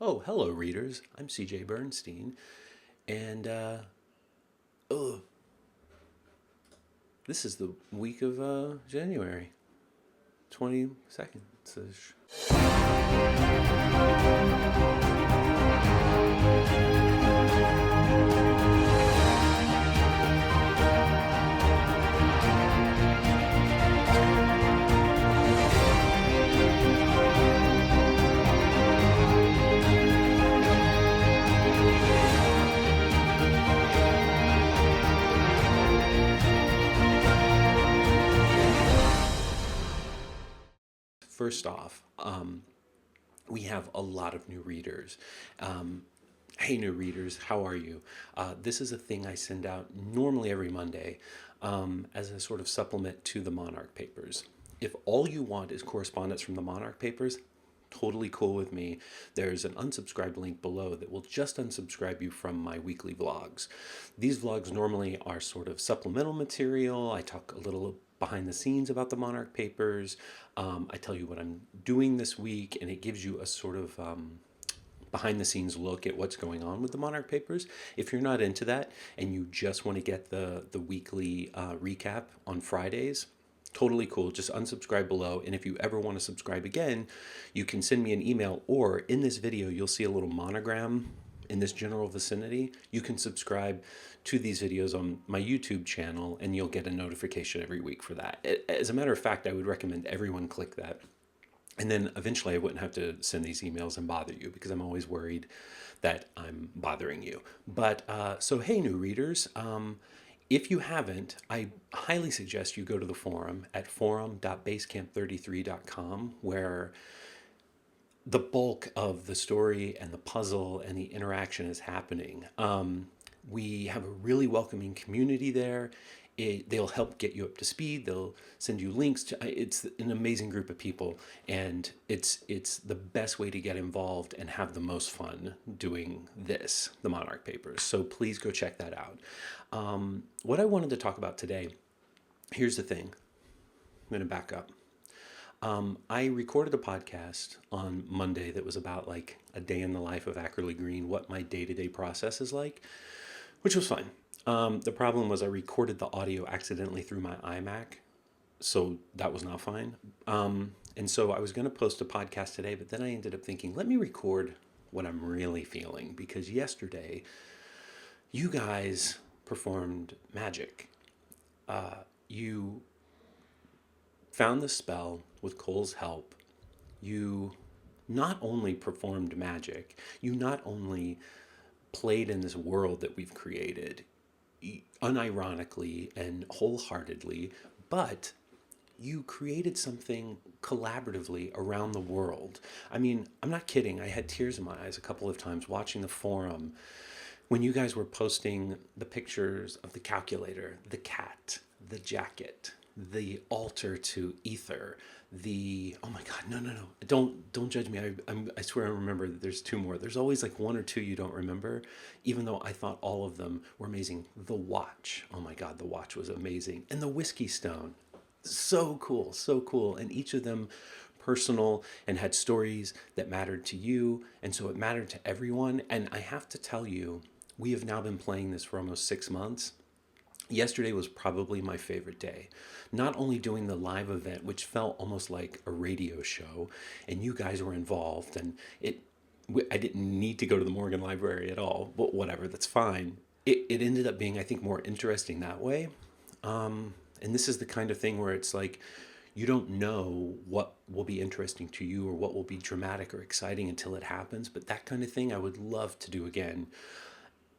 Oh, hello, readers. I'm CJ Bernstein, and oh, this is the week of January 22nd. First off, we have a lot of new readers. Um, hey, new readers, how are you? This is a thing I send out normally every Monday as a sort of supplement to the Monarch Papers. If all you want is correspondence from the Monarch Papers, totally cool with me. There's an unsubscribe link below that will just unsubscribe you from my weekly vlogs. These vlogs normally are sort of supplemental material. I talk a little behind the scenes about the Monarch Papers. I tell you what I'm doing this week, and it gives you a sort of behind the scenes look at what's going on with the Monarch Papers. If you're not into that and you just want to get the weekly recap on Fridays, totally cool. Just unsubscribe below. And if you ever want to subscribe again, you can send me an email, or in this video, you'll see a little monogram in this general vicinity. You can subscribe to these videos on my YouTube channel and you'll get a notification every week for that. As a matter of fact, I would recommend everyone click that. And then eventually I wouldn't have to send these emails and bother you, because I'm always worried that I'm bothering you. But so, hey, new readers, if you haven't, I highly suggest you go to the forum at forum.basecamp33.com, where the bulk of the story and the puzzle and the interaction is happening. We have a really welcoming community there. They'll help get you up to speed. They'll send you links to. It's an amazing group of people, and it's the best way to get involved and have the most fun doing this, the Monarch Papers. So please go check that out. What I wanted to talk about today. Here's the thing. I'm going to back up. I recorded a podcast on Monday that was about like a day in the life of Ackerley Green, what my day-to-day process is like, which was fine. The problem was I recorded the audio accidentally through my iMac, so that was not fine. And so I was going to post a podcast today, but then I ended up thinking, let me record what I'm really feeling, because yesterday you guys performed MAGIQ. You found the spell with Cole's help. You not only performed magic, you not only played in this world that we've created unironically and wholeheartedly, but you created something collaboratively around the world. I mean, I'm not kidding. I had tears in my eyes a couple of times watching the forum when you guys were posting the pictures of the calculator, the cat, the jacket, the altar to ether, the oh my god, no, don't judge me. I swear I remember that there's two more. There's always like one or two you don't remember, even though I thought all of them were amazing. The watch, oh my god, the watch was amazing. And the whiskey stone, so cool, so cool. And each of them personal and had stories that mattered to you, and so it mattered to everyone. And I have to tell you, we have now been playing this for almost 6 months. Yesterday was probably my favorite day. Not only doing the live event, which felt almost like a radio show, and you guys were involved, and I didn't need to go to the Morgan Library at all, but whatever, that's fine. It ended up being, I think, more interesting that way. And this is the kind of thing where it's like, you don't know what will be interesting to you or what will be dramatic or exciting until it happens. But that kind of thing I would love to do again.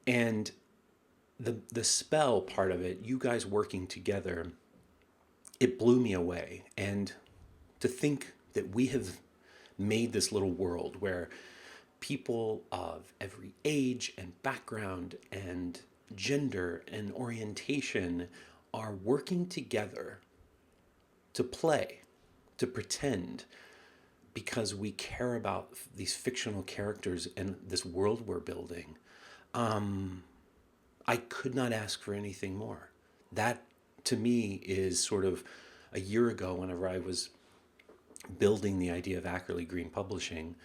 And the spell part of it, you guys working together, it blew me away. And to think that we have made this little world where people of every age and background and gender and orientation are working together to play, to pretend, because we care about these fictional characters and this world we're building. I could not ask for anything more. That, to me, is sort of a year ago, whenever I was building the idea of Ackerley Green Publishing.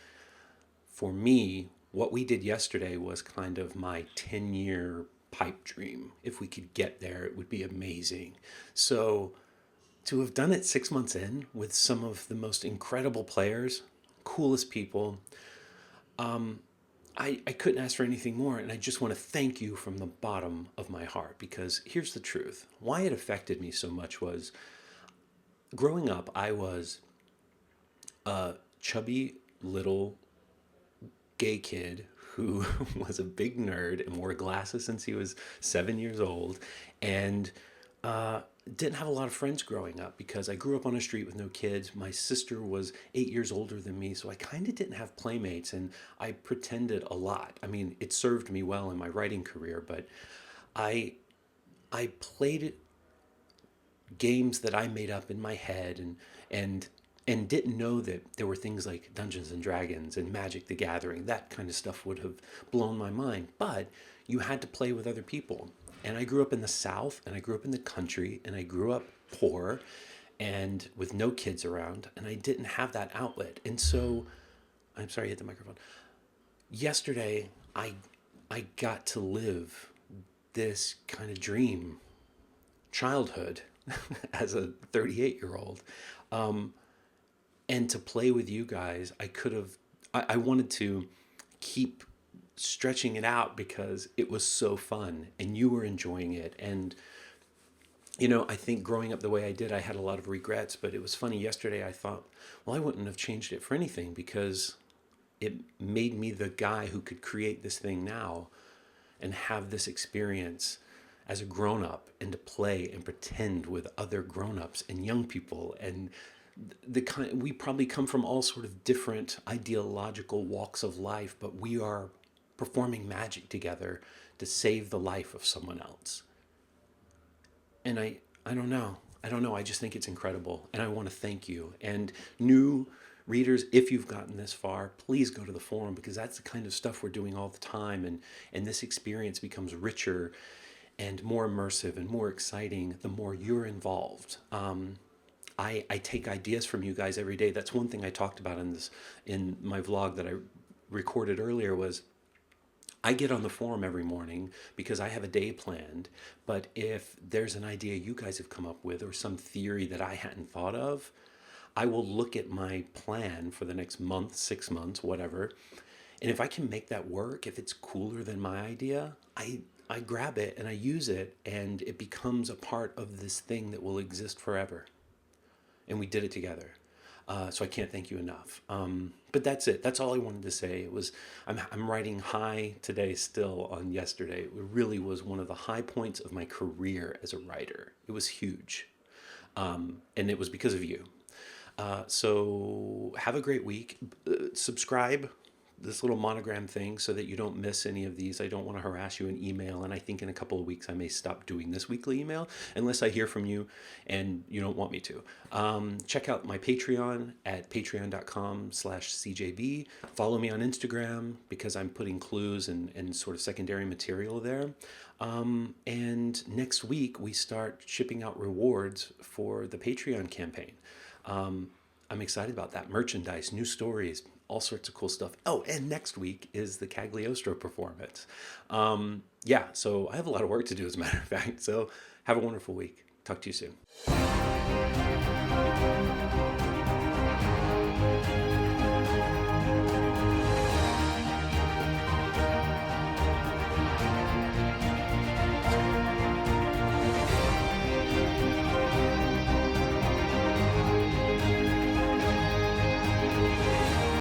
for me, what we did yesterday was kind of my 10-year pipe dream. If we could get there, it would be amazing. So to have done it 6 months in with some of the most incredible players, coolest people, I couldn't ask for anything more. And I just want to thank you from the bottom of my heart, because here's the truth. Why it affected me so much was growing up, I was a chubby little gay kid who was a big nerd and wore glasses since he was 7 years old, and didn't have a lot of friends growing up because I grew up on a street with no kids. My sister was 8 years older than me, so I kind of didn't have playmates, and I pretended a lot. I mean, it served me well in my writing career, but I I played games that I made up in my head, and and didn't know that there were things like Dungeons and Dragons and Magic the Gathering. That kind of stuff would have blown my mind. But you had to play with other people. And I grew up in the South, and I grew up in the country, and I grew up poor and with no kids around, and I didn't have that outlet. And so, I'm sorry, I hit the microphone. Yesterday, I got to live this kind of dream childhood as a 38-year-old. And to play with you guys, I wanted to keep stretching it out because it was so fun and you were enjoying it. And, I think growing up the way I did, I had a lot of regrets, but it was funny. Yesterday, I thought, well, I wouldn't have changed it for anything because it made me the guy who could create this thing now and have this experience as a grown up, and to play and pretend with other grown ups and young people. And we probably come from all sort of different ideological walks of life, but we are performing magic together to save the life of someone else. And I don't know. I don't know. I just think it's incredible. And I want to thank you. And new readers, if you've gotten this far, please go to the forum, because that's the kind of stuff we're doing all the time. And this experience becomes richer and more immersive and more exciting the more you're involved. I take ideas from you guys every day. That's one thing I talked about in my vlog that I recorded earlier. Was I get on the forum every morning because I have a day planned, but if there's an idea you guys have come up with or some theory that I hadn't thought of, I will look at my plan for the next month, 6 months, whatever. And if I can make that work, if it's cooler than my idea, I grab it and I use it, and it becomes a part of this thing that will exist forever. And we did it together. So I can't thank you enough. But that's it. That's all I wanted to say. I'm riding high today still on yesterday. It really was one of the high points of my career as a writer. It was huge. And it was because of you. So have a great week. Subscribe, this little monogram thing, so that you don't miss any of these. I don't want to harass you in email, and I think in a couple of weeks I may stop doing this weekly email unless I hear from you and you don't want me to. Check out my Patreon at patreon.com/CJB. Follow me on Instagram because I'm putting clues and sort of secondary material there. And next week we start shipping out rewards for the Patreon campaign. I'm excited about that. Merchandise, new stories, all sorts of cool stuff. Oh, and next week is the Cagliostro performance. Yeah, so I have a lot of work to do, as a matter of fact. So have a wonderful week. Talk to you soon.